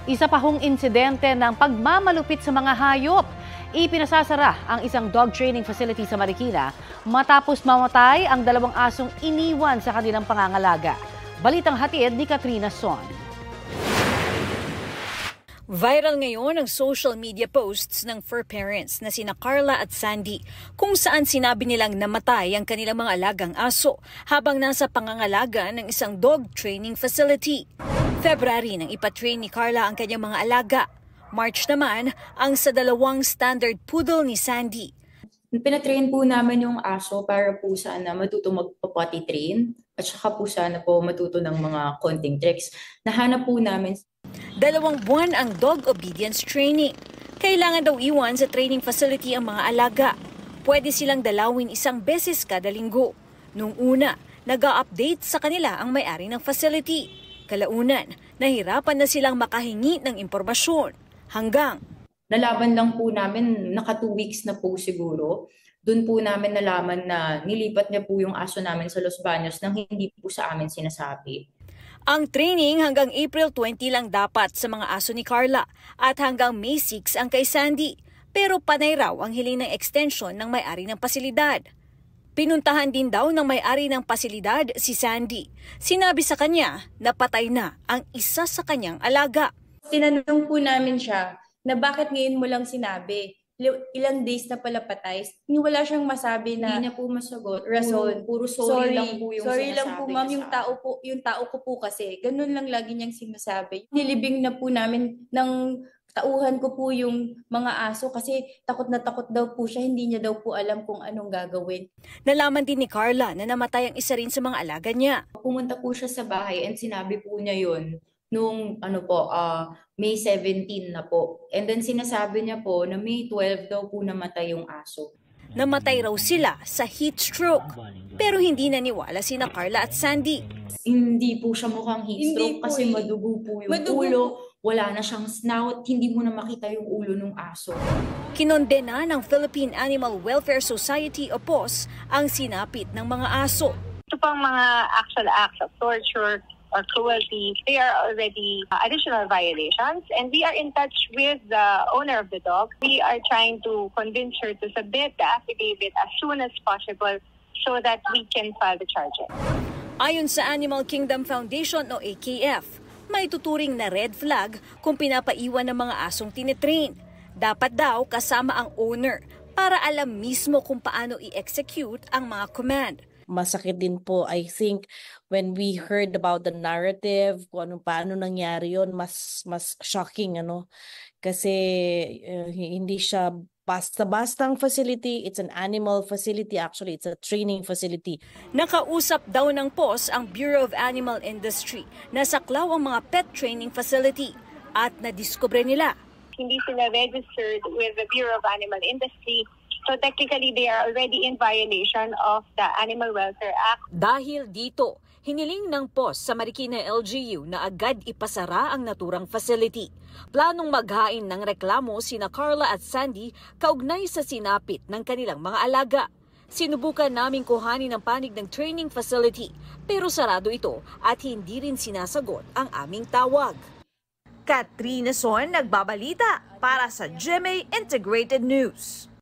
Isa pa hong insidente ng pagmamalupit sa mga hayop. Ipinasasara ang isang dog training facility sa Marikina matapos mamatay ang 2 asong iniwan sa kanilang pangangalaga. Balitang hatid ni Katrina Son. Viral ngayon ang social media posts ng fur parents na sina Carla at Sandy kung saan sinabi nilang namatay ang kanilang mga alagang aso habang nasa pangangalaga ng isang dog training facility. February nang ipatrain ni Carla ang kanyang mga alaga. March naman ang sa 2 standard poodle ni Sandy. Pinatrain po namin yung aso para po sana matuto magpa-potty train at saka po sana po matuto ng mga konting tricks. Nahanap po namin 2 buwan ang dog obedience training. Kailangan daw iwan sa training facility ang mga alaga. Pwede silang dalawin 1 beses kada linggo. Nung una, nag-a-update sa kanila ang may-ari ng facility. Kalaunan, nahirapan na silang makahingi ng impormasyon. Hanggang nalaman lang po namin, naka 2 weeks na po siguro. Doon po namin nalaman na nilipat niya po yung aso namin sa Los Baños nang hindi po sa amin sinasabi. Ang training hanggang April 20 lang dapat sa mga aso ni Carla at hanggang May 6 ang kay Sandy. Pero panay raw ang hiling ng extension ng may-ari ng pasilidad. Pinuntahan din daw ng may-ari ng pasilidad si Sandy. Sinabi sa kanya na patay na ang isa sa kanyang alaga. Tinanong po namin siya na bakit ngayon mo lang sinabi. Ilang days na pala patay. Wala siyang masabi na hindi na po masagot. Rason. Puro sorry lang po yung sorry sinasabi lang po ma'am, yung tao ko po kasi. Ganun lang lagi niyang sinasabi. Nilibing na po namin ng tauhan ko po yung mga aso kasi takot na takot daw po siya. Hindi niya daw po alam kung anong gagawin. Nalaman din ni Carla na namatay ang isa rin sa mga alaga niya. Pumunta po siya sa bahay and sinabi po niya yun nung May 17 na po. And then sinasabi niya po na May 12 daw po namatay yung aso. Namatay raw sila sa heat stroke. Pero hindi naniwala sina Carla at Sandy. Hindi po siya mukhang heat stroke kasi madugo po yung ulo. Wala na siyang snout, hindi mo na makita yung ulo ng aso. Kinondena ng Philippine Animal Welfare Society o PAWS ang sinapit ng mga aso. Ito pang mga actual acts of torture or cruelty, they are already additional violations, and we are in touch with the owner of the dog. We are trying to convince her to submit the affidavit as soon as possible so that we can file the charges. Ayon sa Animal Kingdom Foundation o AKF, may tuturing na red flag kung pinapaiwan ng mga asong tinitrain. Dapat daw kasama ang owner para alam mismo kung paano i-execute ang mga command. Masakit din po, I think, when we heard about the narrative, kung paano nangyari yon, mas shocking, kasi hindi siya basta-bastang facility, it's an animal facility, actually it's a training facility. Nakausap daw ng PAWS ang Bureau of Animal Industry na saklaw ang mga pet training facility at nadiskubre nila. Hindi sila registered with the Bureau of Animal Industry. So technically, they are already in violation of the Animal Welfare Act. Dahil dito, hiniling ng PAWS sa Marikina LGU na agad ipasara ang naturang facility. Planong maghain ng reklamo sina Carla at Sandy kaugnay sa sinapit ng kanilang mga alaga. Sinubukan naming kuhanin ang panig ng training facility pero sarado ito at hindi rin sinasagot ang aming tawag. Katrina Son, nagbabalita para sa GMA Integrated News.